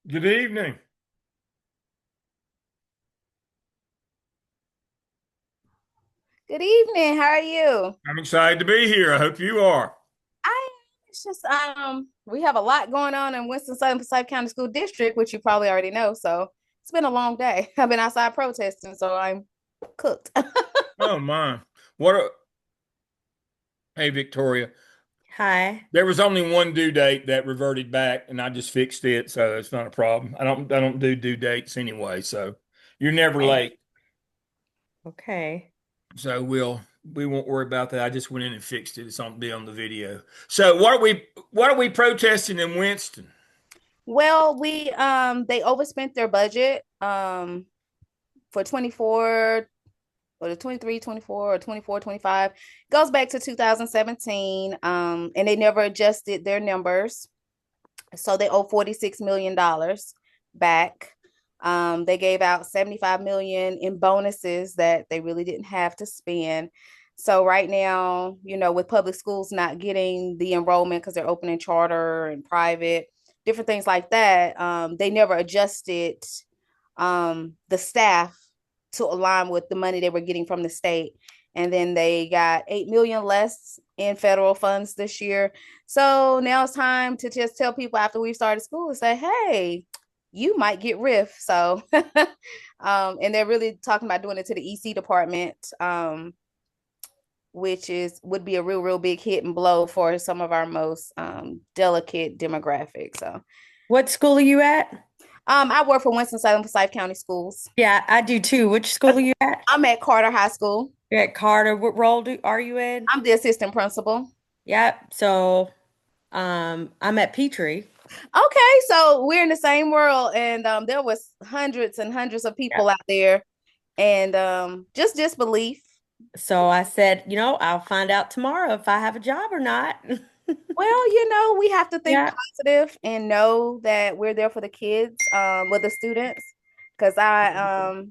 Good evening. Good evening. How are you? I'm excited to be here. I hope you are. I it's just we have a lot going on in Winston-Salem Forsyth County School District, which you probably already know. So it's been a long day. I've been outside protesting, so I'm cooked. Oh my. What a Hey Victoria. Hi. There was only one due date that reverted back and I just fixed it, so it's not a problem. I don't do due dates anyway, so you're never Okay. late. Okay. So we won't worry about that. I just went in and fixed it. It's on be on the video. So what are we protesting in Winston? Well, we they overspent their budget for 24 or the 23, 24 or 24, 25. Goes back to 2017 and they never adjusted their numbers. So they owe $46 million back. They gave out 75 million in bonuses that they really didn't have to spend. So right now, with public schools not getting the enrollment because they're opening charter and private, different things like that, they never adjusted the staff to align with the money they were getting from the state. And then they got 8 million less in federal funds this year. So now it's time to just tell people after we started school and say, hey, you might get RIF. So and they're really talking about doing it to the EC department, which would be a real big hit and blow for some of our most delicate demographics. So What school are you at? I work for Winston-Salem Forsyth County Schools. Yeah, I do too. Which school are you at? I'm at Carter High School. You're at Carter. What role are you in? I'm the assistant principal. Yep. So, I'm at Petrie. Okay, so we're in the same world, and there was hundreds and hundreds of Yep. people out there, and just disbelief. So I said, I'll find out tomorrow if I have a job or not. Well, we have to think Yeah. positive and know that we're there for the kids, with the students. Because I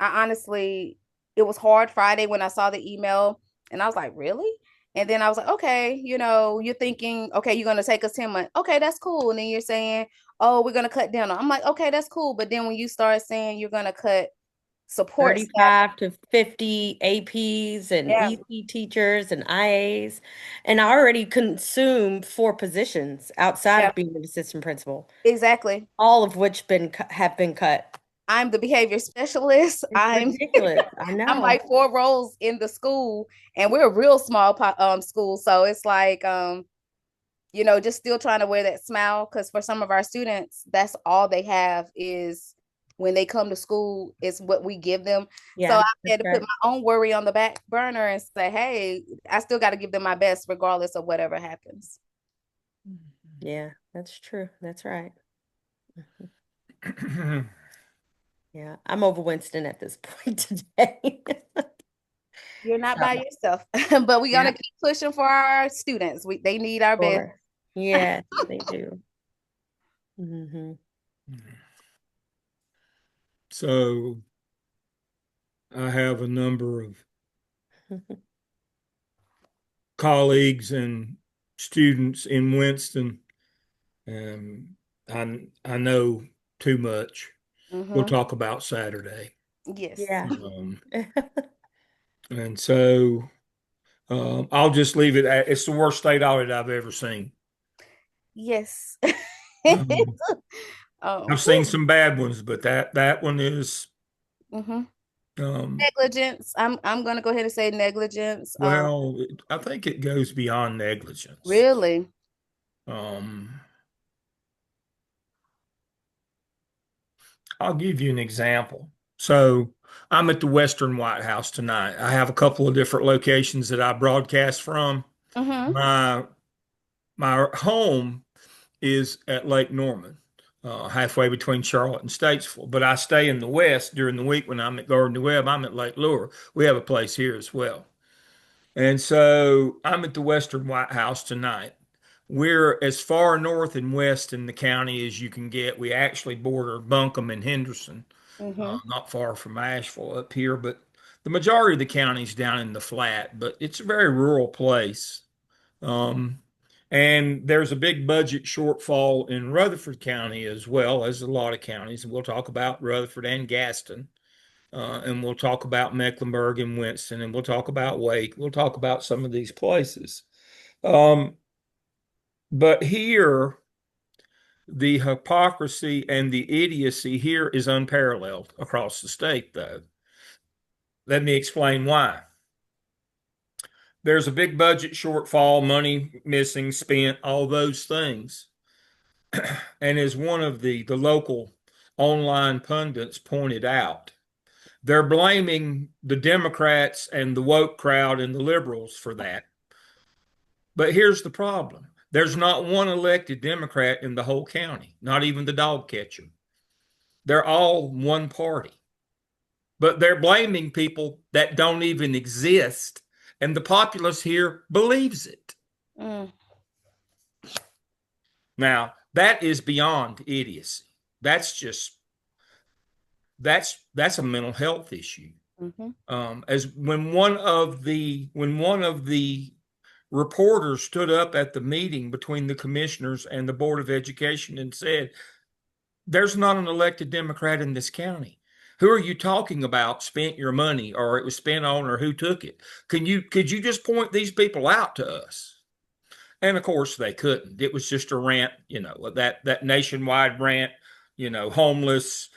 honestly, it was hard Friday when I saw the email, and I was like, really? And then I was like, okay, you're thinking, okay, you're gonna take us 10 months. Okay, that's cool. And then you're saying, oh, we're gonna cut down. I'm like, okay, that's cool. But then when you start saying you're gonna cut support staff, 35 to 50 APs and yeah, EC teachers and IAs. And I already consumed four positions outside yeah, of being an assistant principal, exactly. all of which have been cut. I'm the behavior specialist. It's I'm ridiculous. I I'm know. like four roles in the school, and we're a real small school, so it's like just still trying to wear that smile because for some of our students, that's all they have is when they come to school is what we give them. So I Yeah, had that's to put right. my own worry on the back burner and say, hey, I still got to give them my best regardless of whatever happens. Yeah, that's true. That's right. Mhm. Yeah, I'm over Winston at this point today. You're not by So, yourself, but we're gonna yeah, keep pushing for our students. They need our best. sure. Yes, they do. Hmm. So I have a number of colleagues and students in Winston, and I know too much. We'll Hmm. talk about Saturday. Yes. Yeah. Um, and so I'll just leave it at it's the worst state audit I've ever seen. Yes. Um, I've seen Whew. some bad ones, but that one is Hmm. um, Negligence. I'm gonna go ahead and say negligence. well, I think it goes beyond negligence. Really. Um, I'll give you an example. So I'm at the Western White House tonight. I have a couple of different locations that I broadcast from. Hmm. My my home is at Lake Norman, halfway between Charlotte and Statesville. But I stay in the West during the week when I'm at Gardner Webb. I'm at Lake Lure. We have a place here as well. And so I'm at the Western White House tonight. We're as far north and west in the county as you can get. We actually border Buncombe and Henderson, Hmm. not far from Asheville up here, but the majority of the county's down in the flat, but it's a very rural place. Um, And there's a big budget shortfall in Rutherford County as well as a lot of counties. And we'll talk about Rutherford and Gaston. And we'll talk about Mecklenburg and Winston, and we'll talk about Wake. We'll talk about some of these places. But here, the hypocrisy and the idiocy here is unparalleled across the state, though. Let me explain why. There's a big budget shortfall, money missing, spent, all those things. And as one of the local online pundits pointed out, they're blaming the Democrats and the woke crowd and the liberals for that. But here's the problem. There's not one elected Democrat in the whole county, not even the dog catcher. They're all one party. But they're blaming people that don't even exist. And the populace here believes it. Mm. Now, that is beyond idiocy. That's just that's a mental health issue. As when one of the reporters stood up at the meeting between the commissioners and the Board of Education and said, "There's not an elected Democrat in this county. Who are you talking about spent your money, or it was spent on, or who took it? Could you just point these people out to us?" And of course they couldn't. It was just a rant, that nationwide rant, homeless,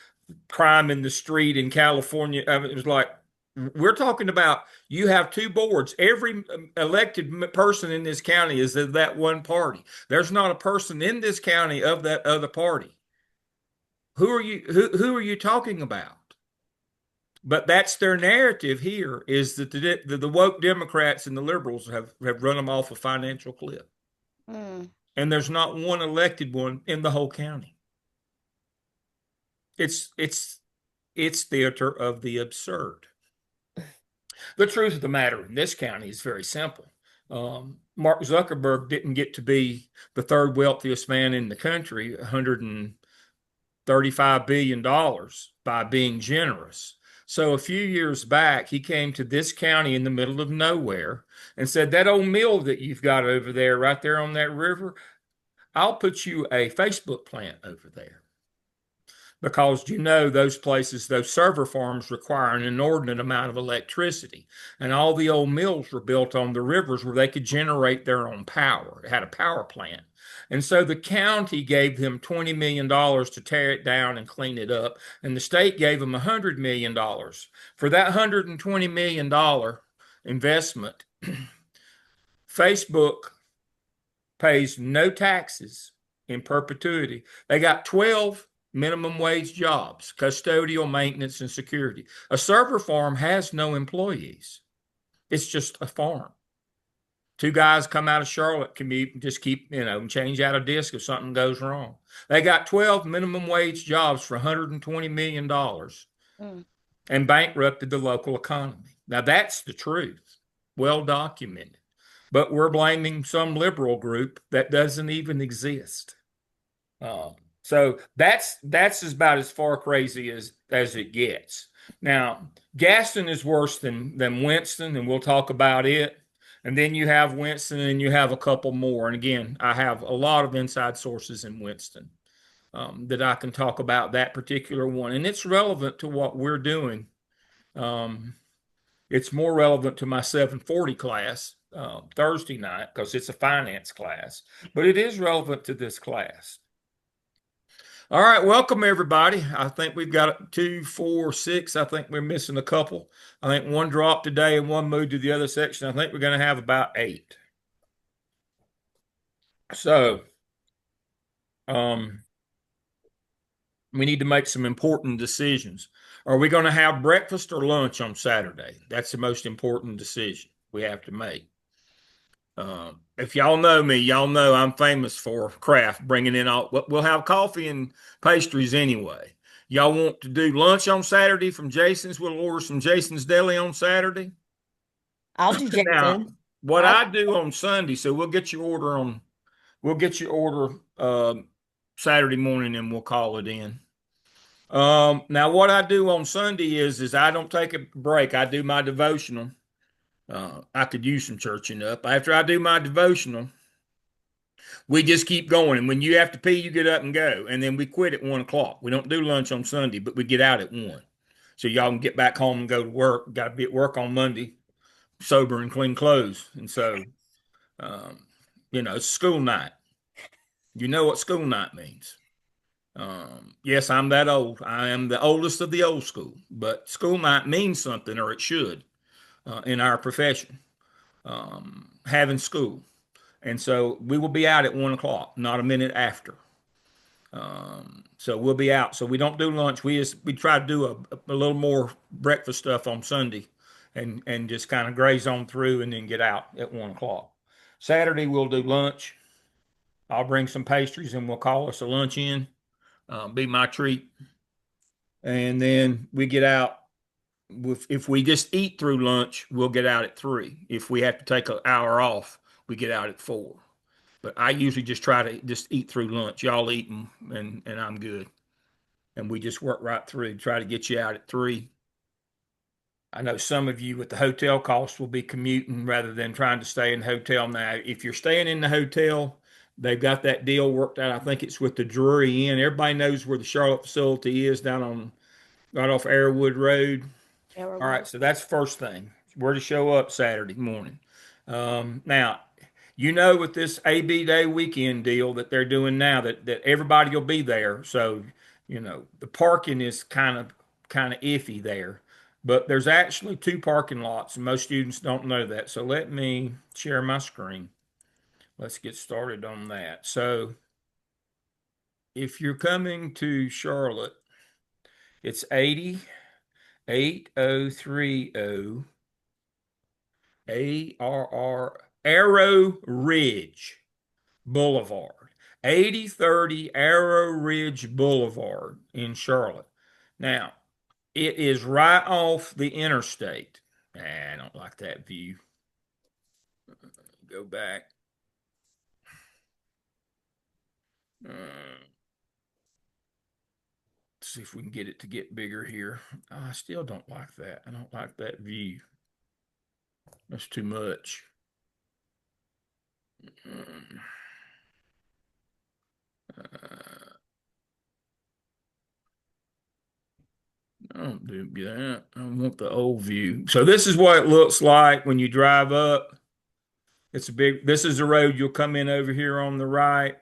crime in the street in California. I mean, it was like, we're talking about, you have two boards. Every elected person in this county is of that one party. There's not a person in this county of that other party. Who are you talking about? But that's their narrative here, is that the woke Democrats and the liberals have run them off a financial cliff. Mm. And there's not one elected one in the whole county. It's theater of the absurd. The truth of the matter in this county is very simple. Mark Zuckerberg didn't get to be the third wealthiest man in the country, $135 billion, by being generous. So a few years back, he came to this county in the middle of nowhere and said, "That old mill that you've got over there, right there on that river, I'll put you a Facebook plant over there." Because those places, those server farms require an inordinate amount of electricity. And all the old mills were built on the rivers where they could generate their own power. It had a power plant. And so the county gave them $20 million to tear it down and clean it up. And the state gave them $100 million. For that $120 million investment, Facebook pays no taxes in perpetuity. They got 12 minimum wage jobs: custodial, maintenance, and security. A server farm has no employees. It's just a farm. Two guys come out of Charlotte, commute, and just keep, change out a disk if something goes wrong. They got 12 minimum wage jobs for $120 million and bankrupted the local economy. Now, that's the truth, well documented. But we're blaming some liberal group that doesn't even exist. So that's about as far crazy as it gets. Now, Gaston is worse than Winston, and we'll talk about it. And then you have Winston, and you have a couple more. And again, I have a lot of inside sources in Winston that I can talk about that particular one, and it's relevant to what we're doing. It's more relevant to my 740 class Thursday night because it's a finance class, but it is relevant to this class. All right, welcome everybody. I think we've got 2, 4, 6. I think we're missing a couple. I think one dropped today and one moved to the other section. I think we're going to have about 8. So, we need to make some important decisions. Are we going to have breakfast or lunch on Saturday? That's the most important decision we have to make. If y'all know me, y'all know I'm famous for craft, bringing in all. We'll have coffee and pastries anyway. Y'all want to do lunch on Saturday from Jason's? We'll order some Jason's Deli on Saturday. I'll do Now, Jason. what I do on Sunday, so we'll get your order Saturday morning and we'll call it in. Now what I do on Sunday is I don't take a break. I do my devotional. I could use some churching up. After I do my devotional, We just keep going. And when you have to pee, you get up and go. And then we quit at 1 o'clock. We don't do lunch on Sunday, but we get out at 1. So y'all can get back home and go to work. Got to be at work on Monday, sober and clean clothes. And so, um, it's school night. You know what school night means. Yes, I'm that old. I am the oldest of the old school, but school night means something, or it should, in our profession, having school. And so we will be out at 1 o'clock, not a minute after. So we'll be out. So we don't do lunch. We try to do a little more breakfast stuff on Sunday, and just kind of graze on through and then get out at 1 o'clock. Saturday we'll do lunch. I'll bring some pastries and we'll call us a lunch in. Be my treat. And then we get out. If we just eat through lunch, we'll get out at 3. If we have to take an hour off, we get out at 4. But I usually just try to just eat through lunch. Y'all eat and I'm good. And we just work right through, try to get you out at 3. I know some of you with the hotel costs will be commuting rather than trying to stay in the hotel. Now, if you're staying in the hotel, they've got that deal worked out. I think it's with the Drury Inn. Everybody knows where the Charlotte facility is, down on right off Arrowwood Road. All right, Arrowwood. so that's first thing. Where to show up Saturday morning. Now, with this AB Day weekend deal that they're doing now, that everybody will be there. So, the parking is kind of iffy there. But there's actually 2 parking lots, and most students don't know that. So let me share my screen. Let's get started on that. So if you're coming to Charlotte, it's 8030 Arrow Ridge Boulevard. 8030 Arrow Ridge Boulevard in Charlotte. Now, it is right off the interstate. I don't like that view. Go back. See if we can get it to get bigger here. I still don't like that. I don't like that view. That's too much. I don't do that. I want the old view. So this is what it looks like when you drive up. This is the road you'll come in over here on the right.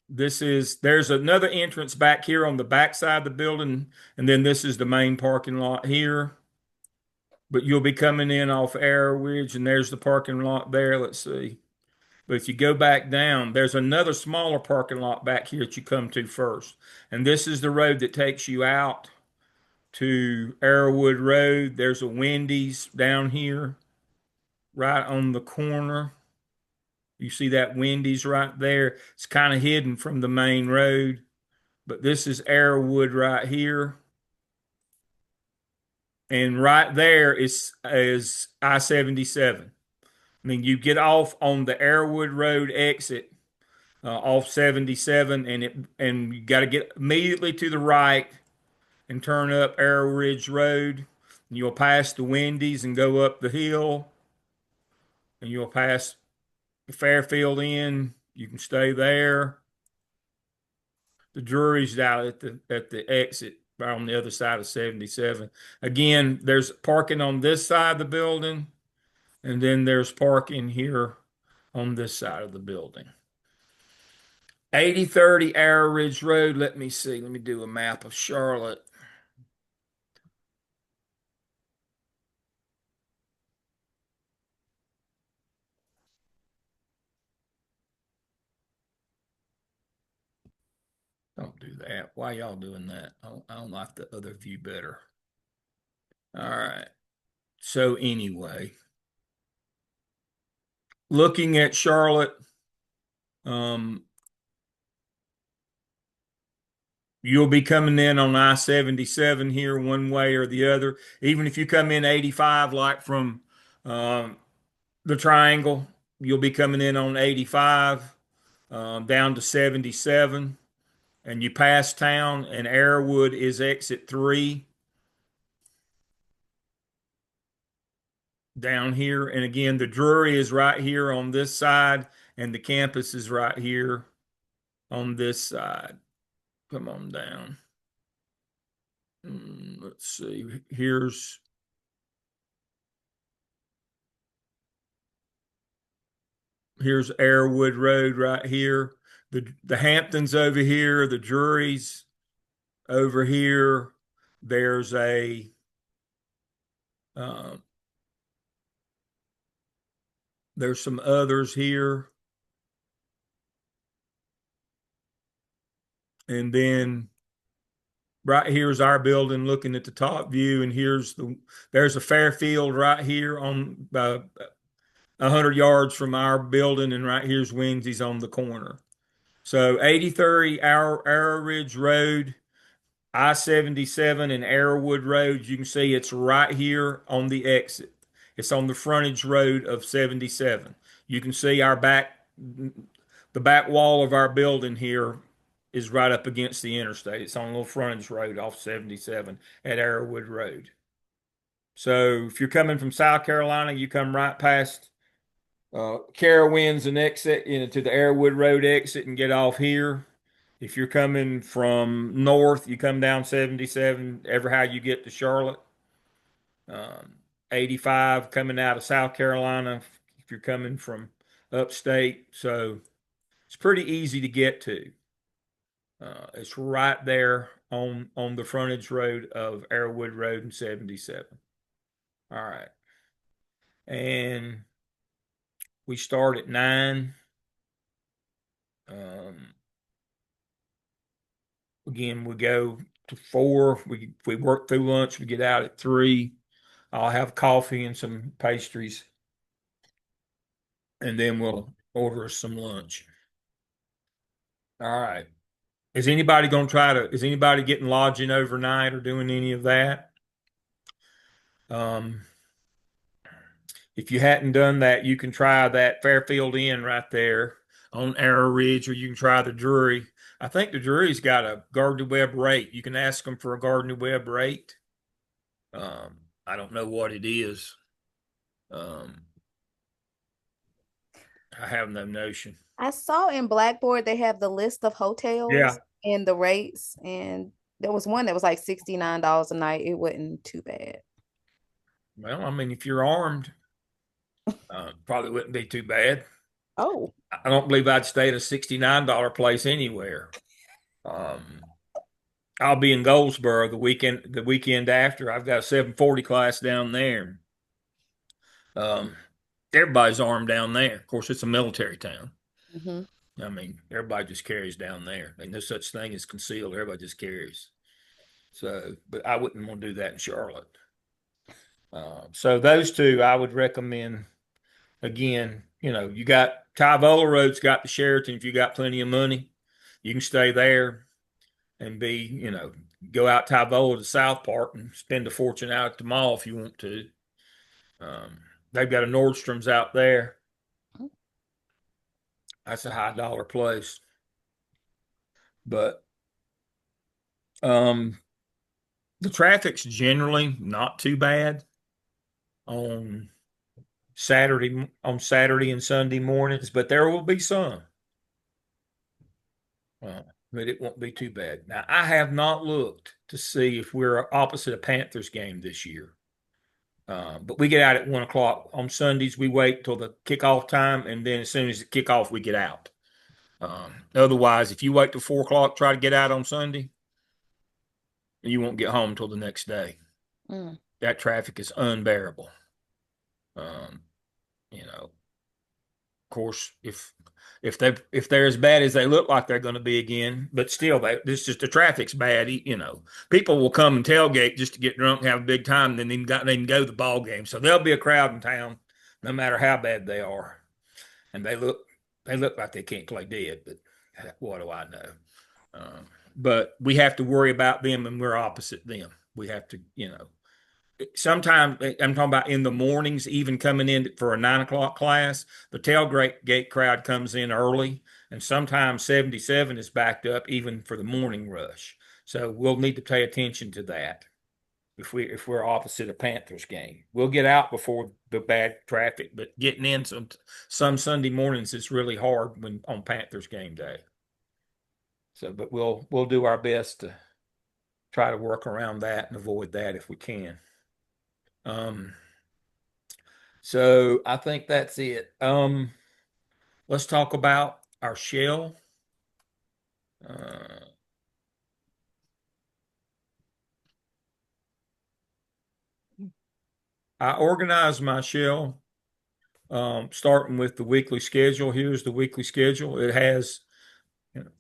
There's another entrance back here on the back side of the building, and then this is the main parking lot here. But you'll be coming in off Arrow Ridge, and there's the parking lot there. Let's see. But if you go back down, there's another smaller parking lot back here that you come to first. And this is the road that takes you out to Arrowwood Road. There's a Wendy's down here, right on the corner. You see that Wendy's right there? It's kind of hidden from the main road. But this is Arrowwood right here. And right there is I-77. I mean, you get off on the Arrowwood Road exit off 77, and you got to get immediately to the right and turn up Arrow Ridge Road. And you'll pass the Wendy's and go up the hill, and you'll pass the Fairfield Inn. You can stay there. The Drury's out at the exit right on the other side of 77. Again, there's parking on this side of the building, and then there's parking here on this side of the building. 8030 Arrow Ridge Road. Let me see. Let me do a map of Charlotte. Don't do that. Why y'all doing that? I don't like the other view better. All right. So anyway, looking at Charlotte, um, you'll be coming in on I-77 here one way or the other. Even if you come in 85, like from um, the Triangle, you'll be coming in on 85 down to 77. And you pass town, and Arrowwood is exit 3 down here. And again, the Drury is right here on this side, and the campus is right here on this side. Come on down. Let's see. Here's Airwood Road right here. The Hamptons over here, the Drury's over here. There's a uh, there's some others here. And then right here's our building looking at the top view, and there's a Fairfield right here on 100 yards from our building, and right here's Wingsy's on the corner. So 8030 Arrow Ridge Road, I-77 and Arrowwood Road, you can see it's right here on the exit. It's on the frontage road of 77. You can see the back wall of our building here is right up against the interstate. It's on a little frontage road off 77 at Arrowwood Road. So if you're coming from South Carolina, you come right past Carowinds and exit to the Arrowwood Road exit and get off here. If you're coming from north, you come down 77, ever how you get to Charlotte. 85 coming out of South Carolina if you're coming from upstate. So it's pretty easy to get to. It's right there on the frontage road of Arrowwood Road and 77. All right. And we start at 9. Again, we go to 4. We work through lunch. We get out at 3. I'll have coffee and some pastries, and then we'll order some lunch. All right. Is anybody getting lodging overnight or doing any of that? If you hadn't done that, you can try that Fairfield Inn right there on Arrow Ridge, or you can try the Drury. I think the Drury's got a Gardner Webb rate. You can ask them for a Gardner Webb rate. I don't know what it is. I have no notion. I saw in Blackboard they have the list of Yeah. hotels and the rates, and there was one that was like $69 a night. It wasn't too bad. Well, I mean, if you're armed, probably wouldn't be too bad. Oh, I don't believe I'd stay at a $69 place anywhere. I'll be in Goldsboro the weekend after. I've got a 740 class down there. Everybody's armed down there. Of course, it's a military town. hmm. I mean, everybody just carries down there. There's no such thing as concealed. Everybody just carries. So, but I wouldn't want to do that in Charlotte. So those two I would recommend. Again, you got Tyvola Road's got the Sheraton. If you got plenty of money, you can stay there and go out Tyvola to South Park and spend a fortune out at the mall if you want to. They've got a Nordstrom's out there. That's a high dollar place. But the traffic's generally not too bad on Saturday and Sunday mornings, but there will be some. But it won't be too bad. Now, I have not looked to see if we're opposite a Panthers game this year. But we get out at 1 o'clock on Sundays. We wait till the kickoff time, and then as soon as the kickoff, we get out. Otherwise, if you wait till 4 o'clock, try to get out on Sunday, you won't get home till the next day. That traffic is unbearable. Of course, if they're as bad as they look like they're going to be again, but still, this just the traffic's bad. People will come and tailgate just to get drunk and have a big time, and then they can go to the ball game. So there'll be a crowd in town, no matter how bad they are, and they look like they can't play dead. But what do I know? But we have to worry about them, and we're opposite them. We have to, sometimes I'm talking about in the mornings, even coming in for a 9 o'clock class, the tailgate crowd comes in early, and sometimes 77 is backed up even for the morning rush. So we'll need to pay attention to that. if we're opposite a Panthers game. We'll get out before the bad traffic, but getting in some Sunday mornings is really hard when on Panthers game day. So, but we'll do our best to try to work around that and avoid that if we can. Um, so I think that's it. Let's talk about our shell. Uh, I organize my shell starting with the weekly schedule. Here's the weekly schedule. It has, you know,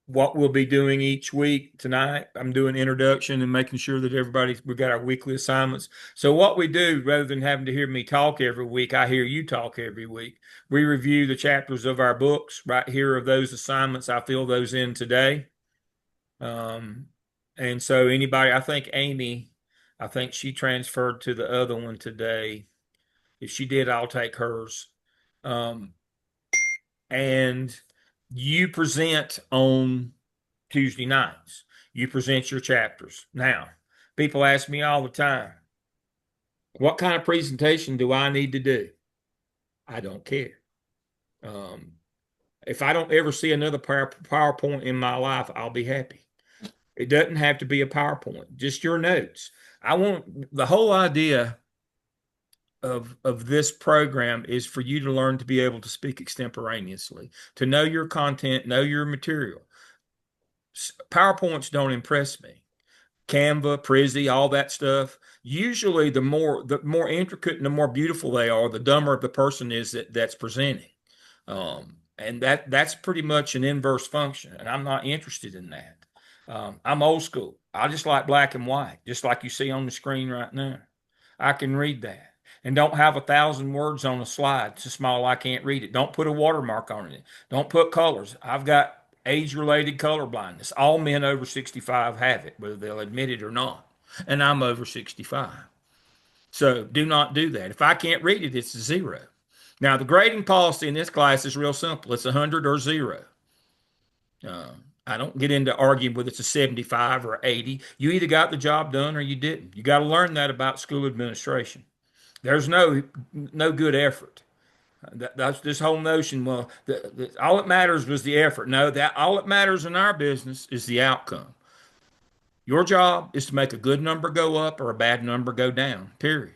what we'll be doing each week. Tonight, I'm doing introduction and making sure that we got our weekly assignments. So what we do, rather than having to hear me talk every week, I hear you talk every week. We review the chapters of our books. Right here of those assignments. I fill those in today. Um, and so anybody, I think she transferred to the other one today. If she did, I'll take hers. Um, and you present on Tuesday nights. You present your chapters. Now, people ask me all the time, what kind of presentation do I need to do? I don't care. Um, if I don't ever see another PowerPoint in my life, I'll be happy. It doesn't have to be a PowerPoint, just your notes. I want the whole idea of this program is for you to learn to be able to speak extemporaneously, to know your content, know your material. PowerPoints don't impress me. Canva, Prezi, all that stuff. Usually, the more intricate and the more beautiful they are, the dumber the person is that's presenting. And that's pretty much an inverse function, and I'm not interested in that. I'm old school. I just like black and white, just like you see on the screen right now. I can read that. And don't have 1,000 words on a slide so small I can't read it. Don't put a watermark on it. Don't put colors. I've got age-related color blindness. All men over 65 have it, whether they'll admit it or not. And I'm over 65. So do not do that. If I can't read it, it's a zero. Now, the grading policy in this class is real simple. It's 100 or zero. I don't get into arguing whether it's a 75 or 80. You either got the job done or you didn't. You got to learn that about school administration. There's no good effort. That's this whole notion. Well, all that matters was the effort. No, that all that matters in our business is the outcome. Your job is to make a good number go up or a bad number go down. Period.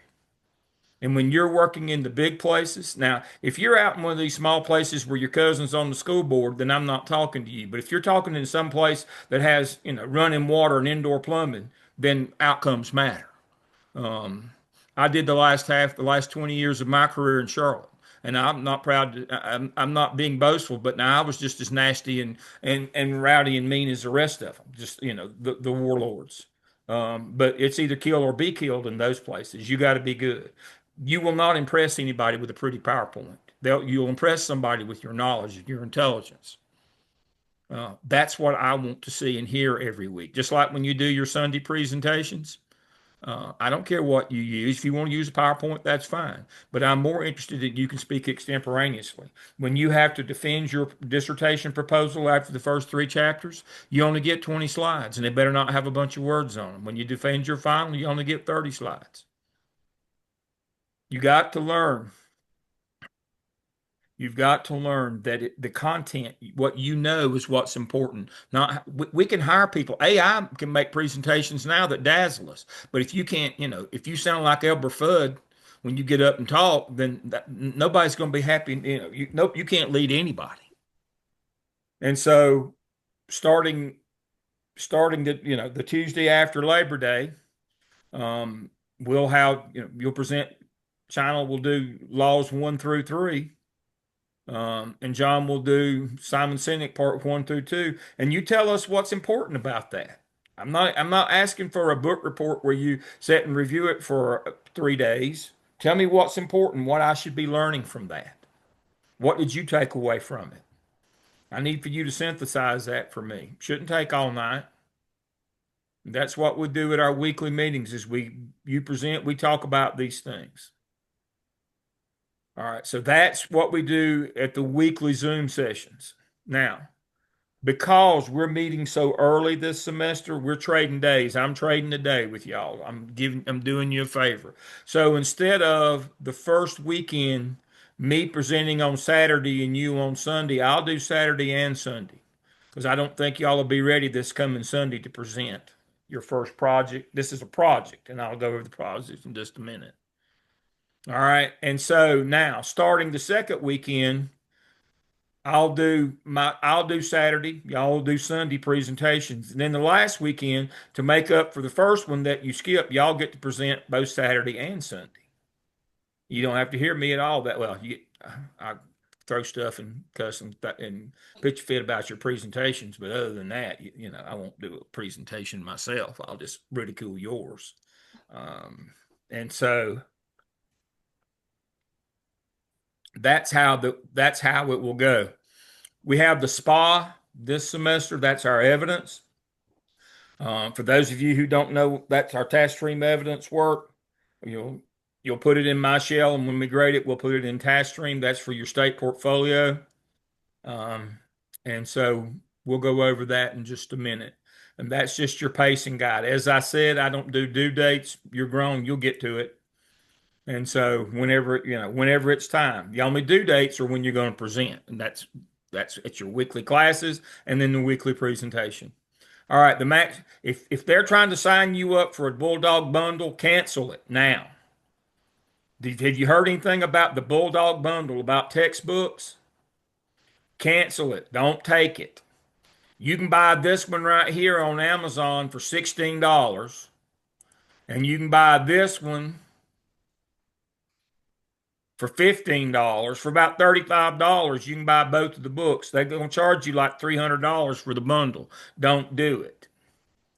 And when you're working in the big places, now, if you're out in one of these small places where your cousin's on the school board, then I'm not talking to you. But if you're talking in some place that has, running water and indoor plumbing, then outcomes matter. Um, I did the last 20 years of my career in Charlotte. And I'm not proud I'm not being boastful, but now I was just as nasty and rowdy and mean as the rest of them, just, the warlords. But it's either kill or be killed in those places. You got to be good. You will not impress anybody with a pretty PowerPoint. You'll impress somebody with your knowledge and your intelligence. That's what I want to see and hear every week. Just like when you do your Sunday presentations. I don't care what you use. If you want to use a PowerPoint, that's fine. But I'm more interested that you can speak extemporaneously. When you have to defend your dissertation proposal after the first 3 chapters, you only get 20 slides, and they better not have a bunch of words on them. When you defend your final, you only get 30 slides. You got to learn. You've got to learn that the content, what you know, is what's important. Not we can hire people. AI can make presentations now that dazzle us, but if you can't, if you sound like Elber Fudd when you get up and talk, then nobody's going to be happy. Nope, you can't lead anybody. And so, starting the Tuesday after Labor Day, um, we'll have you'll present. China will do laws 1 through 3. And John will do Simon Sinek part 1 through 2. And you tell us what's important about that. I'm not asking for a book report where you sit and review it for 3 days. Tell me what's important, what I should be learning from that. What did you take away from it? I need for you to synthesize that for me. Shouldn't take all night. That's what we do at our weekly meetings is you present, we talk about these things. All right, so that's what we do at the weekly Zoom sessions. Now, because we're meeting so early this semester, we're trading days. I'm trading a day with y'all. I'm doing you a favor. So instead of the first weekend, me presenting on Saturday and you on Sunday, I'll do Saturday and Sunday because I don't think y'all will be ready this coming Sunday to present your first project. This is a project, and I'll go over the project in just a minute. All right. And so now, starting the second weekend, I'll do Saturday, y'all will do Sunday presentations. And then the last weekend, to make up for the first one that you skipped, y'all get to present both Saturday and Sunday. You don't have to hear me at all that well. I throw stuff and cuss and pitch a fit about your presentations, but other than that, I won't do a presentation myself. I'll just ridicule yours. And so that's how it will go. We have the spa this semester. That's our evidence. For those of you who don't know, that's our task stream evidence work. You'll you'll put it in my shell, and when we grade it, we'll put it in task stream. That's for your state portfolio. Um, and so we'll go over that in just a minute. And that's just your pacing guide. As I said, I don't do due dates. You're grown, you'll get to it. And so whenever it's time, the only due dates are when you're going to present, and that's at your weekly classes and then the weekly presentation. All right, the max. If they're trying to sign you up for a Bulldog bundle, cancel it now. Have you heard anything about the Bulldog bundle about textbooks? Cancel it. Don't take it. You can buy this one right here on Amazon for $16, and you can buy this one for $15. For about $35, you can buy both of the books. They're going to charge you like $300 for the bundle. Don't do it.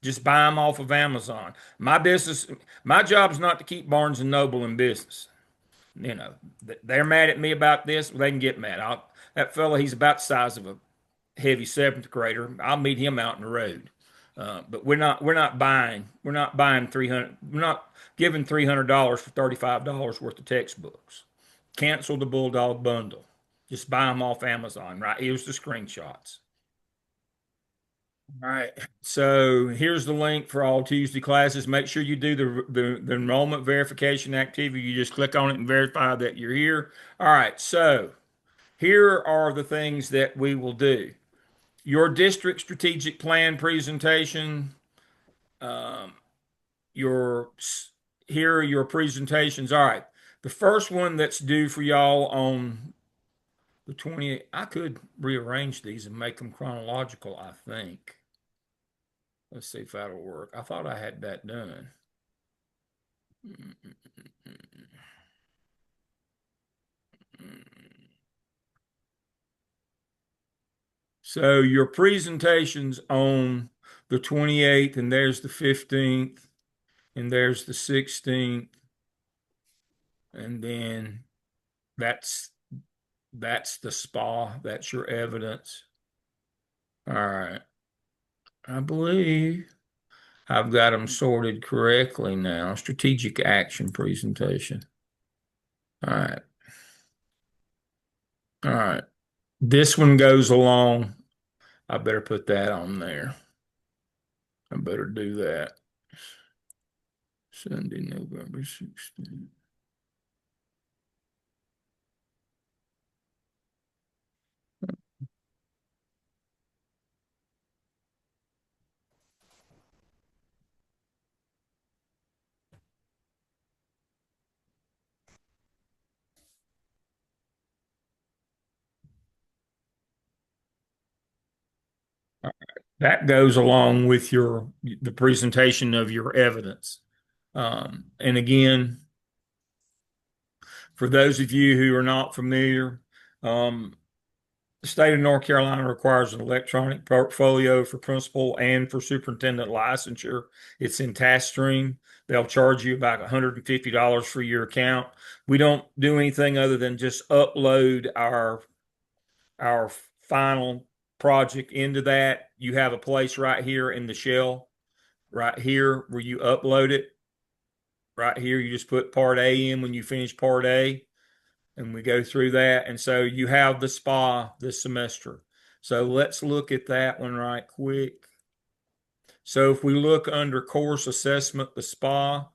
Just buy them off of Amazon. My job is not to keep Barnes and Noble in business. You know, they're mad at me about this. Well, they can get mad. That fella, he's about the size of a heavy seventh grader. I'll meet him out in the road. But we're not buying 300. We're not giving $300 for $35 worth of textbooks. Cancel the Bulldog bundle. Just buy them off Amazon. Right here's the screenshots. All right. So here's the link for all Tuesday classes. Make sure you do the enrollment verification activity. You just click on it and verify that you're here. All right. So here are the things that we will do. Your district strategic plan presentation. Um, your Here are your presentations. All right. The first one that's due for y'all on the 28th. I could rearrange these and make them chronological, I think. Let's see if that'll work. I thought I had that done. So your presentation's on the 28th, and there's the 15th, and there's the 16th, and then that's the spa. That's your evidence. All right. I believe I've got them sorted correctly now. Strategic action presentation. All right. All right. This one goes along. I better put that on there. I better do that. Sunday, November 16th. That goes along with the presentation of your evidence. And again, for those of you who are not familiar, the state of North Carolina requires an electronic portfolio for principal and for superintendent licensure. It's in TaskStream. They'll charge you about $150 for your account. We don't do anything other than just upload our final project into that. You have a place right here in the shell, right here where you upload it. Right here, you just put part A in when you finish part A, and we go through that. And so you have the spa this semester. So let's look at that one right quick. So if we look under course assessment, the SPA,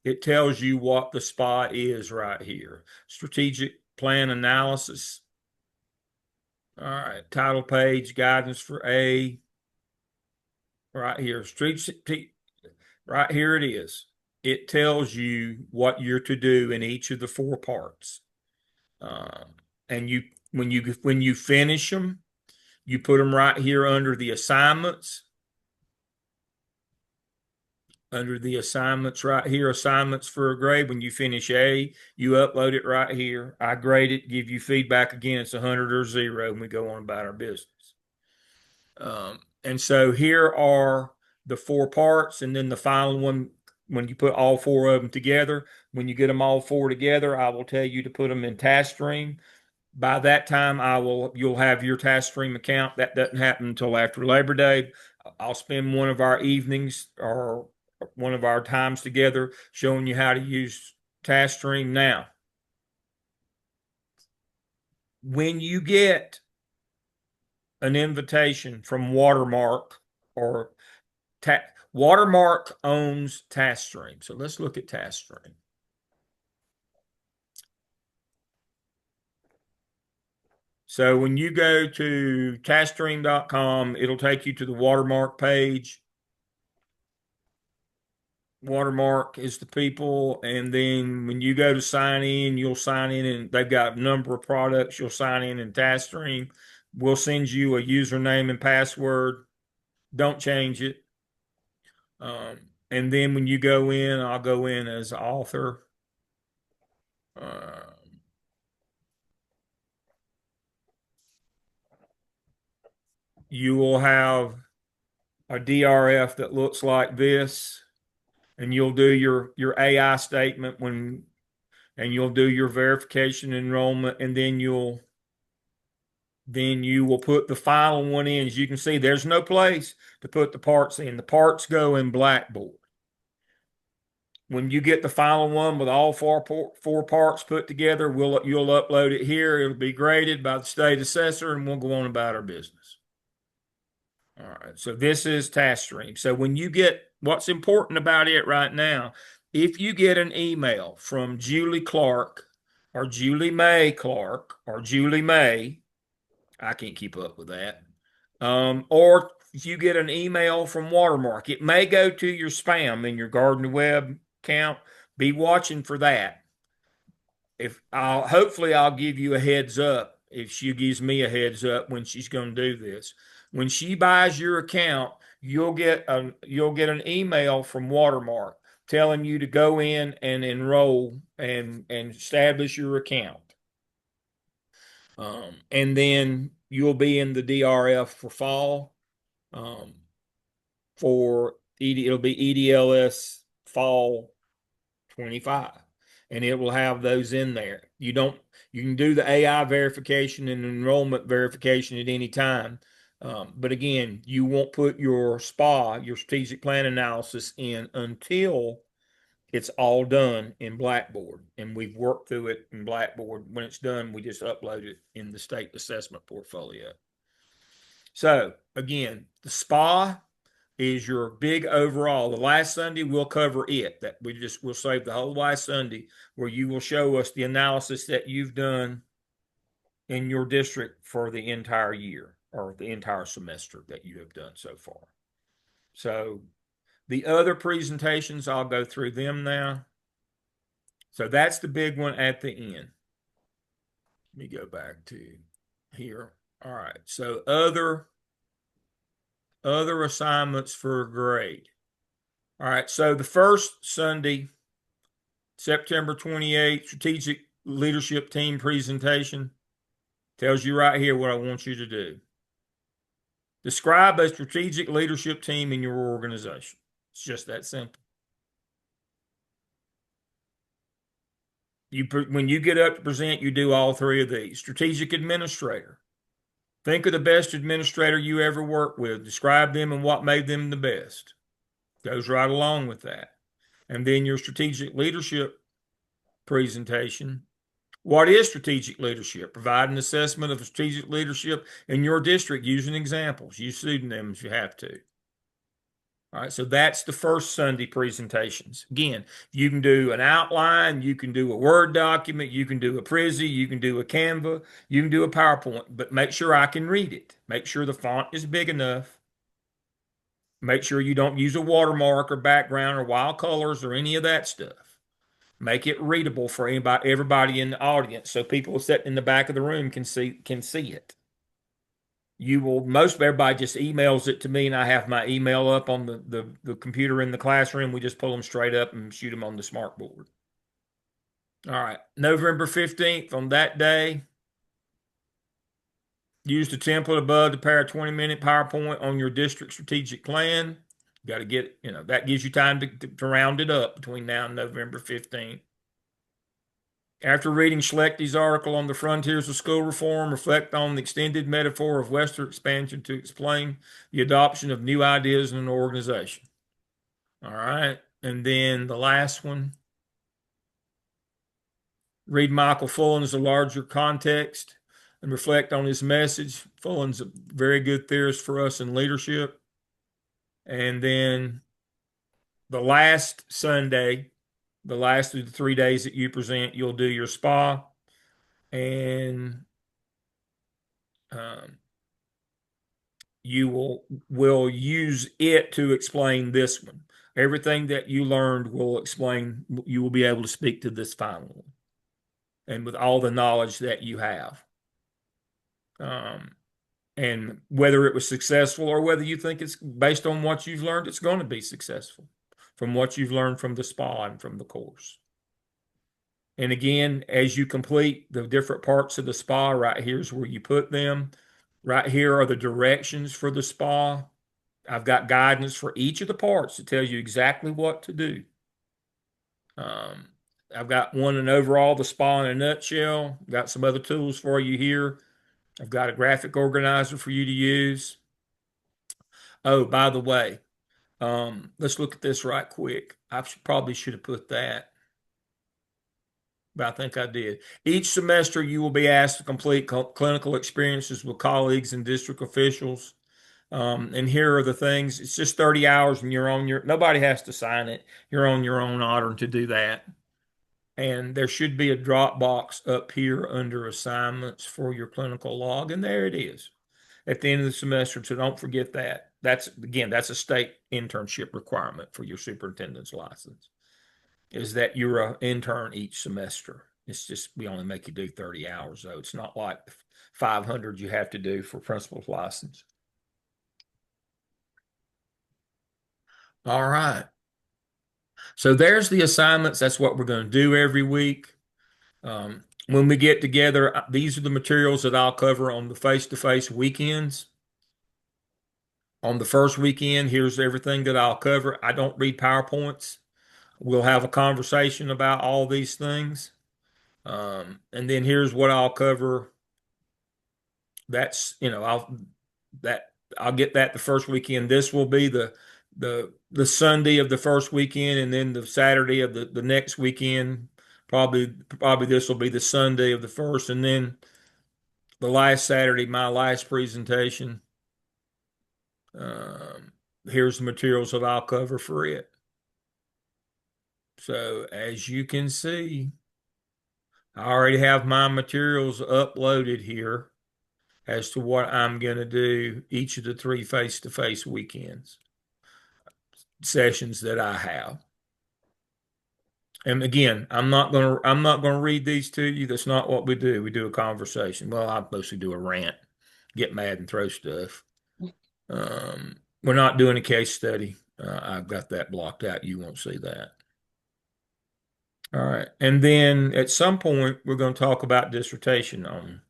it tells you what the SPA is right here. Strategic plan analysis. All right, title page, guidance for A. Right here, right here it is. It tells you what you're to do in each of the four parts. And when you finish them, you put them right here under the assignments. Under the assignments right here, assignments for a grade. When you finish A, you upload it right here. I grade it, give you feedback again. It's 100 or 0, and we go on about our business. And so here are the four parts, and then the final one, when you put all four of them together, when you get them all four together, I will tell you to put them in task stream. By that time, you'll have your task stream account. That doesn't happen until after Labor Day. I'll spend one of our evenings or one of our times together showing you how to use task stream. Now, when you get an invitation from Watermark or Watermark owns TaskStream. So let's look at TaskStream. So when you go to taskstream.com, it'll take you to the Watermark page. Watermark is the people, and then when you go to sign in, you'll sign in, and they've got a number of products. You'll sign in TaskStream. We'll send you a username and password. Don't change it. And then when you go in, I'll go in as author. You will have a DRF that looks like this, and you'll do your AI statement and you'll do your verification enrollment, and then you will put the final one in. As you can see, there's no place to put the parts in. The parts go in Blackboard. When you get the final one with all four parts put together, you'll upload it here. It'll be graded by the state assessor, and we'll go on about our business. All right, so this is TaskStream. So when you get, what's important about it right now, if you get an email from Julie Clark or Julie May Clark or Julie May, I can't keep up with that. Or if you get an email from Watermark, it may go to your spam in your Garden Web account. Be watching for that. Hopefully I'll give you a heads up if she gives me a heads up when she's going to do this. When she buys your account, you'll get an email from Watermark telling you to go in and enroll and establish your account. And then you'll be in the DRF for fall. It'll be EDLS fall 25, and it will have those in there. You can do the AI verification and enrollment verification at any time. But again, you won't put your SPA, your strategic plan analysis, in until it's all done in Blackboard. And we've worked through it in Blackboard. When it's done, we just upload it in the state assessment portfolio. So again, the SPA is your big overall. The last Sunday we'll cover it. We'll save the whole last Sunday where you will show us the analysis that you've done in your district for the entire year or the entire semester that you have done so far. So the other presentations, I'll go through them now. So that's the big one at the end. Let me go back to here. All right. So other assignments for a grade. All right. So the first Sunday, September 28th, strategic leadership team presentation tells you right here what I want you to do. Describe a strategic leadership team in your organization. It's just that simple. When you get up to present, you do all three of these. Strategic administrator. Think of the best administrator you ever worked with. Describe them and what made them the best. Goes right along with that. And then your strategic leadership presentation What is strategic leadership? Provide an assessment of strategic leadership in your district using examples. Use pseudonyms if you have to. All right, so that's the first Sunday presentations. Again, you can do an outline, you can do a Word document, you can do a Prezi, you can do a Canva, you can do a PowerPoint, but make sure I can read it. Make sure the font is big enough. Make sure you don't use a watermark or background or wild colors or any of that stuff. Make it readable for everybody in the audience so people sitting in the back of the room can see it. Most of everybody just emails it to me, and I have my email up on the computer in the classroom. We just pull them straight up and shoot them on the smart board. All right, November 15th, on that day, use the template above to prepare a 20-minute PowerPoint on your district strategic plan. You got to get, that gives you time to round it up between now and November 15th. After reading Schlechty's article on the frontiers of school reform, reflect on the extended metaphor of Western expansion to explain the adoption of new ideas in an organization. All right. And then the last one, read Michael Fullen's A Larger Context and reflect on his message. Fullen's a very good theorist for us in leadership. And then the last Sunday, the last of the 3 days that you present, you'll do your spa and you will use it to explain this one. Everything that you learned will explain, you will be able to speak to this final one. And with all the knowledge that you have. And whether it was successful or whether you think it's based on what you've learned, it's going to be successful from what you've learned from the spa and from the course. And again, as you complete the different parts of the spa, right here's where you put them. Right here are the directions for the spa. I've got guidance for each of the parts that tells you exactly what to do. I've got an overall, the spa in a nutshell. Got some other tools for you here. I've got a graphic organizer for you to use. Oh, by the way, let's look at this right quick. Probably should have put that, but I think I did. Each semester, you will be asked to complete clinical experiences with colleagues and district officials. And here are the things. It's just 30 hours and nobody has to sign it. You're on your own honor to do that. And there should be a drop box up here under assignments for your clinical log. And there it is at the end of the semester. So don't forget that. That's a state internship requirement for your superintendent's license, is that you're an intern each semester. It's just, we only make you do 30 hours though. It's not like 500 you have to do for principal's license. All right. So there's the assignments. That's what we're going to do every week. When we get together, these are the materials that I'll cover on the face-to-face weekends. On the first weekend, here's everything that I'll cover. I don't read PowerPoints. We'll have a conversation about all these things. And then here's what I'll cover. That's, I'll get that the first weekend. This will be the Sunday of the first weekend, and then the Saturday of the next weekend. Probably this will be the Sunday of the first, and then the last Saturday, my last presentation. Here's the materials that I'll cover for it. So as you can see, I already have my materials uploaded here as to what I'm going to do each of the 3 face-to-face weekends sessions that I have. And again, I'm not gonna read these to you. That's not what we do. We do a conversation. Well, I mostly do a rant, get mad and throw stuff. We're not doing a case study. I've got that blocked out. You won't see that. All right. And then at some point, we're going to talk about dissertation on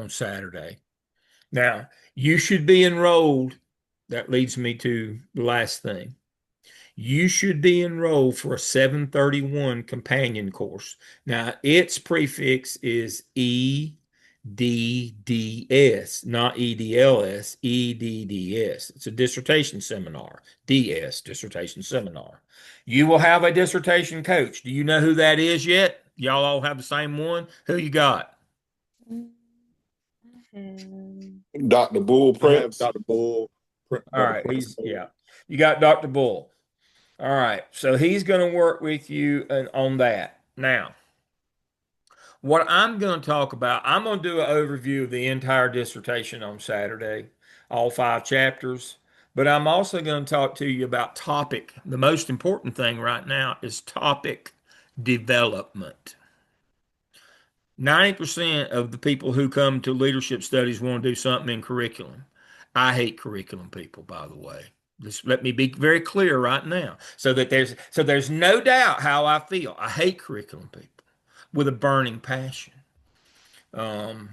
Saturday. Now, you should be enrolled. That leads me to the last thing. You should be enrolled for a 731 companion course. Now, its prefix is EDLS. DDS, not EDLS, EDDS. It's a dissertation seminar. DS, dissertation seminar. You will have a dissertation coach. Do you know who that is yet? Y'all all have the same one? Who you got? Dr. Bull Prince. Dr. Bull. All right, yeah. You got Dr. Bull. All right, so he's going to work with you on that. Now, what I'm going to talk about, I'm going to do an overview of the entire dissertation on Saturday, all 5 chapters. But I'm also going to talk to you about topic. The most important thing right now is topic development. 90% of the people who come to leadership studies want to do something in curriculum. I hate curriculum people, by the way. Just let me be very clear right now, so there's no doubt how I feel. I hate curriculum people with a burning passion. Um,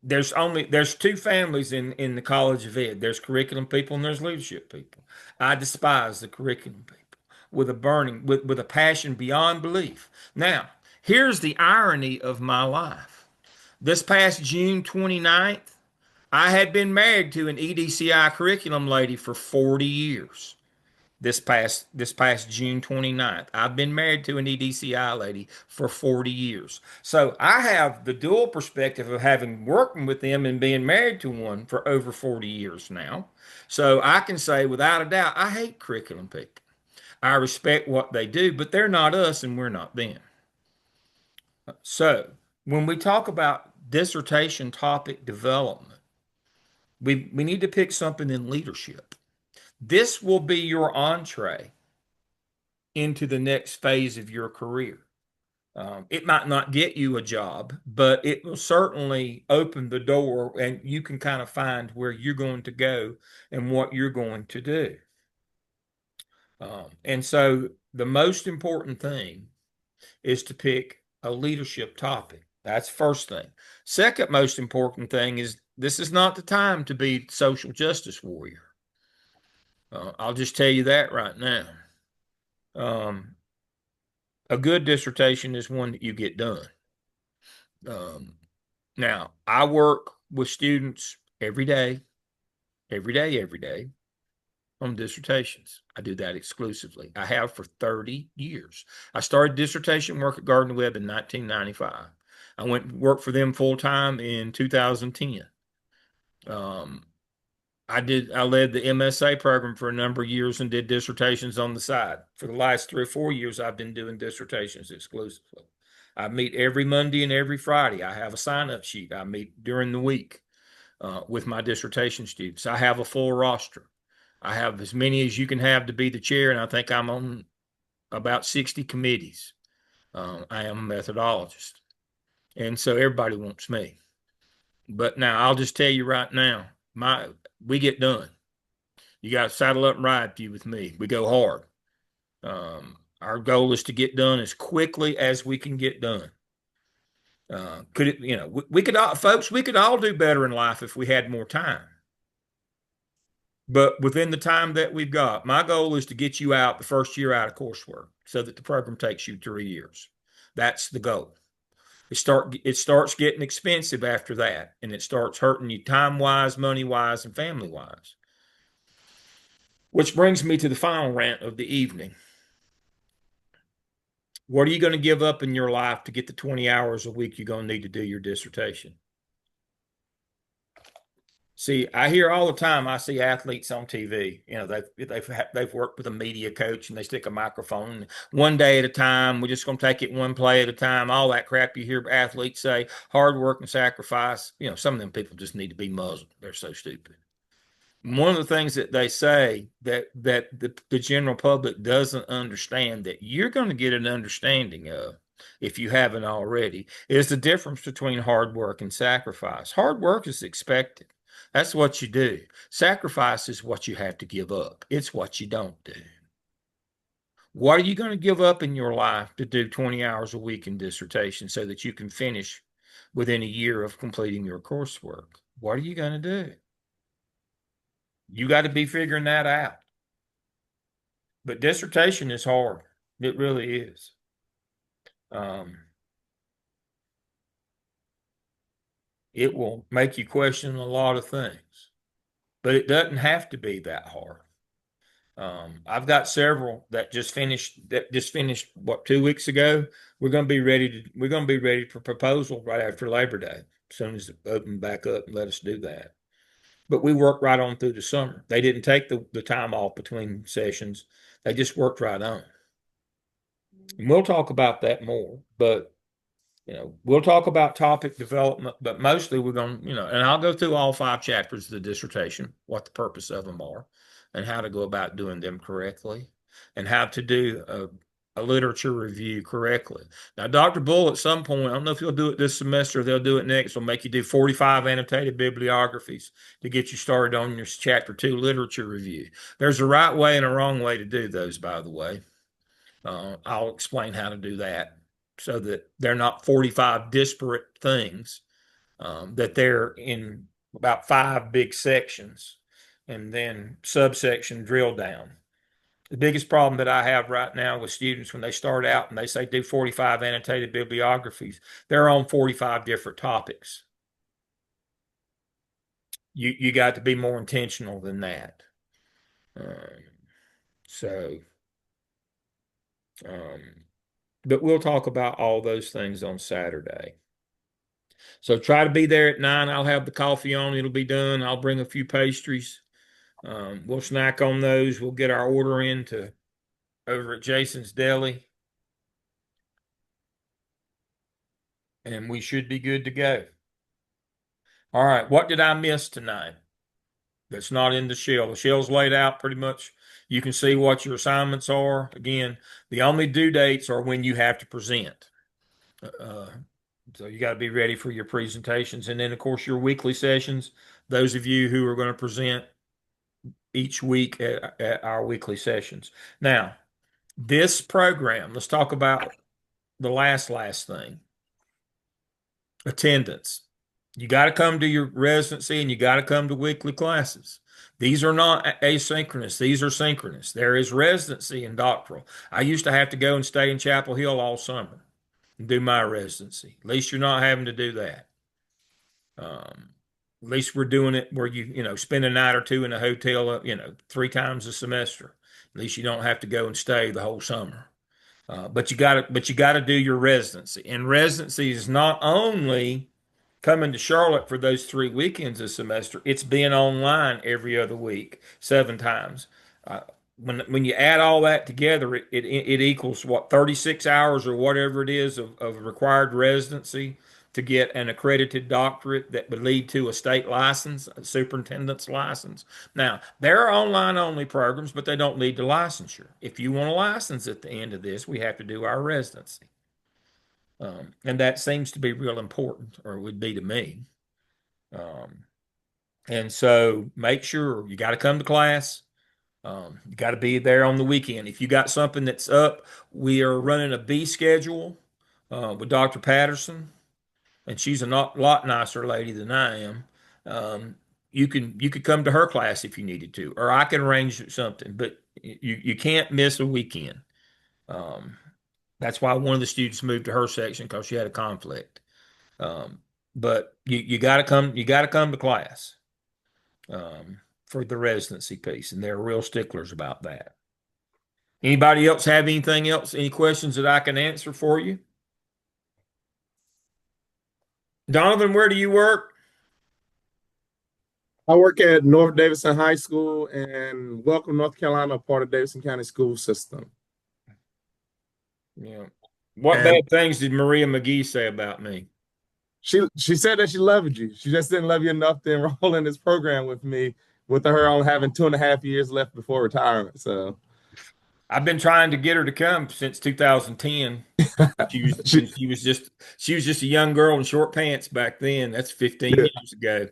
there's two families in the College of Ed. There's curriculum people and there's leadership people. I despise the curriculum people with a burning with a passion beyond belief. Now, here's the irony of my life. This past June 29th, I had been married to an EDCI curriculum lady for 40 years. This past June 29th. I've been married to an EDCI lady for 40 years. So I have the dual perspective of having working with them and being married to one for over 40 years now. So I can say without a doubt, I hate curriculum people. I respect what they do, but they're not us and we're not them. So when we talk about dissertation topic development, we need to pick something in leadership. This will be your entree into the next phase of your career. It might not get you a job, but it will certainly open the door and you can kind of find where you're going to go and what you're going to do. And so the most important thing is to pick a leadership topic. That's first thing. Second most important thing is this is not the time to be social justice warrior. I'll just tell you that right now. A good dissertation is one that you get done. Now, I work with students every day, every day on dissertations. I do that exclusively. I have for 30 years. I started dissertation work at Gardner Webb in 1995. I went and worked for them full time in 2010. I led the MSA program for a number of years and did dissertations on the side. For the last 3 or 4 years, I've been doing dissertations exclusively. I meet every Monday and every Friday. I have a sign-up sheet. I meet during the week with my dissertation students. I have a full roster. I have as many as you can have to be the chair, and I think I'm on about 60 committees. I am a methodologist. And so everybody wants me. But now I'll just tell you right now, we get done. You got to saddle up and ride with me. We go hard. Our goal is to get done as quickly as we can get done. Could it, you know, we could all, folks, we could all do better in life if we had more time. But within the time that we've got, my goal is to get you out the first year out of coursework so that the program takes you 3 years. That's the goal. It starts getting expensive after that, and it starts hurting you time-wise, money-wise, and family-wise. Which brings me to the final rant of the evening. What are you going to give up in your life to get the 20 hours a week you're going to need to do your dissertation? See, I hear all the time, I see athletes on TV, you know, they've worked with a media coach and they stick a microphone one day at a time. We're just going to take it one play at a time. All that crap you hear athletes say, hard work and sacrifice. You know, some of them people just need to be muzzled. They're so stupid. One of the things that they say that the general public doesn't understand that you're going to get an understanding of, if you haven't already, is the difference between hard work and sacrifice. Hard work is expected. That's what you do. Sacrifice is what you have to give up. It's what you don't do. What are you going to give up in your life to do 20 hours a week in dissertation so that you can finish within a year of completing your coursework? What are you going to do? You got to be figuring that out. But dissertation is hard. It really is. It will make you question a lot of things, but it doesn't have to be that hard. I've got several that just finished what 2 weeks ago. We're going to be ready for proposal right after Labor Day, as soon as it open back up and let us do that. But we worked right on through the summer. They didn't take the time off between sessions. They just worked right on. And we'll talk about that more, but we'll talk about topic development, but mostly we're going to, and I'll go through all 5 chapters of the dissertation, what the purpose of them are, and how to go about doing them correctly, and how to do a literature review correctly. Now, Dr. Bull, at some point, I don't know if he'll do it this semester or they'll do it next, will make you do 45 annotated bibliographies to get you started on your chapter 2 literature review. There's a right way and a wrong way to do those, by the way. I'll explain how to do that so that they're not 45 disparate things, that they're in about 5 big sections and then subsection drill down. The biggest problem that I have right now with students when they start out and they say do 45 annotated bibliographies, they're on 45 different topics. You got to be more intentional than that. So, but we'll talk about all those things on Saturday. So try to be there at 9. I'll have the coffee on. It'll be done. I'll bring a few pastries. We'll snack on those. We'll get our order into over at Jason's Deli, and we should be good to go. All right. What did I miss tonight that's not in the shell? The shell's laid out pretty much. You can see what your assignments are. Again, the only due dates are when you have to present. So you got to be ready for your presentations. And then, of course, your weekly sessions, those of you who are going to present each week at our weekly sessions. Now, this program, let's talk about the last thing, attendance. You got to come to your residency and you got to come to weekly classes. These are not asynchronous. These are synchronous. There is residency in doctoral. I used to have to go and stay in Chapel Hill all summer and do my residency. At least you're not having to do that. At least we're doing it where you spend a night or two in a hotel, 3 times a semester. At least you don't have to go and stay the whole summer. But you got to do your residency. And residency is not only coming to Charlotte for those 3 weekends a semester, it's being online every other week, 7 times. When you add all that together, it equals what, 36 hours or whatever it is of required residency to get an accredited doctorate that would lead to a state license, a superintendent's license. Now, there are online only programs, but they don't lead to licensure. If you want a license at the end of this, we have to do our residency. And that seems to be real important, or it would be to me. And so make sure you got to come to class. You got to be there on the weekend. If you got something that's up, we are running a B schedule with Dr. Patterson, and she's a lot nicer lady than I am. You could come to her class if you needed to, or I can arrange something, but you can't miss a weekend. That's why one of the students moved to her section because she had a conflict. But you got to come. You got to come to class for the residency piece, and they're real sticklers about that. Anybody else have anything else? Any questions that I can answer for you? Donovan, where do you work? I work at North Davidson High School in Welcome, North Carolina, part of Davidson County School System. Yeah. What bad things did Maria McGee say about me? She said that she loved you. She just didn't love you enough to enroll in this program with me, with her only having 2.5 years left before retirement. So I've been trying to get her to come since 2010. She was just a young girl in short pants back then. That's 15 years ago.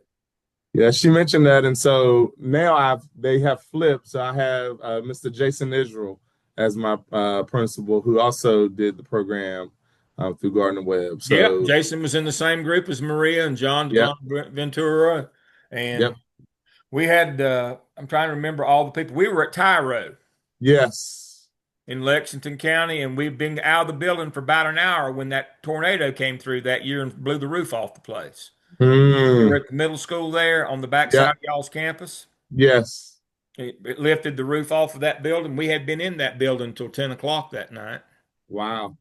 Yeah, she mentioned that, and so now they have flipped. So I have Mr. Jason Israel as my principal, who also did the program through Gardner Webb. So yeah, Jason was in the same group as Maria and John Ventura, and we had. I'm trying to remember all the people. We were at Tyro. Yes. In Lexington County, and we've been out of the building for about an hour when that tornado came through that year and blew the roof off the place. We were Mm. at the middle school there on the backside Yeah. of y'all's campus. Yes. It lifted the roof off of that building. We had been in that building until 10 o'clock that night. Wow.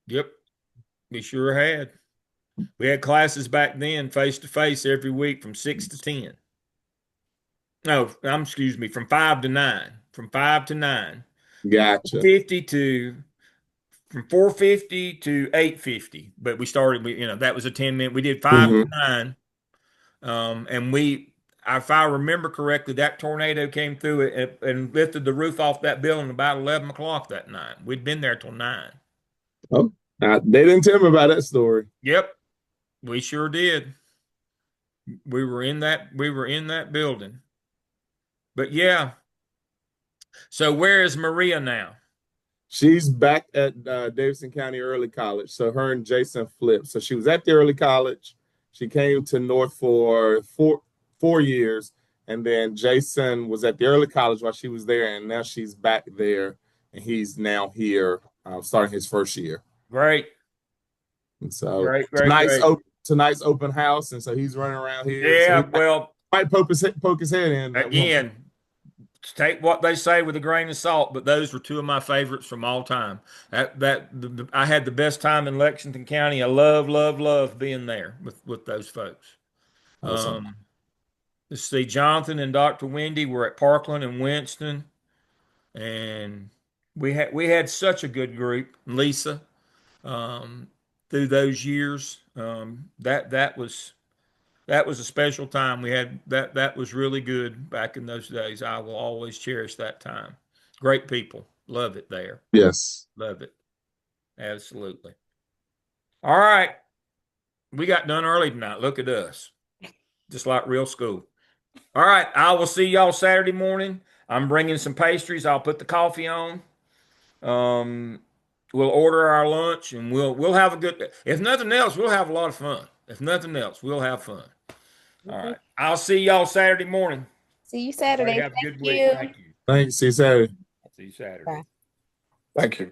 Yep, we sure had. We had classes back then face to face every week from 6 to 10. No, excuse me, from 5 to 9. From 5 to 9. Gotcha. 50 to from 4:50 to 8:50. But we started, that was a 10-minute. We did 5 Hmm. to 9. And if I remember correctly, that tornado came through it and lifted the roof off that building about 11 o'clock that night. We'd been there till 9. Oh, they didn't tell me about that story. Yep, we sure did. We were in that building. But yeah. So where is Maria now? She's back at Davidson County Early College. So her and Jason flipped. So she was at the early college. She came to North for 4 years. And then Jason was at the early college while she was there. And now she's back there. And he's now here, starting his first year. Great. And so Great, great, great. tonight's open house. And so he's running around here. So Yeah, he well, might poke his head in. again, take what they say with a grain of salt, but those were two of my favorites from all time. I had the best time in Lexington County. I love being there with those folks. Awesome. Let's see, Jonathan and Dr. Wendy were at Parkland and Winston, and we had such a good group. Lisa, through those years, that was a special time. We had that was really good back in those days. I will always cherish that time. Great people. Love it there. Yes. Love it. Absolutely. All right. We got done early tonight. Look at us. Just like real school. All right. I will see y'all Saturday morning. I'm bringing some pastries. I'll put the coffee on. Um, we'll order our lunch and we'll have a good, if nothing else, we'll have a lot of fun. If nothing else, we'll have fun. All right. I'll see y'all Saturday morning. See you Everybody Saturday. have a Thank good week. you. Thank you. Thanks. See you Saturday. See you Saturday. Bye. Thank you.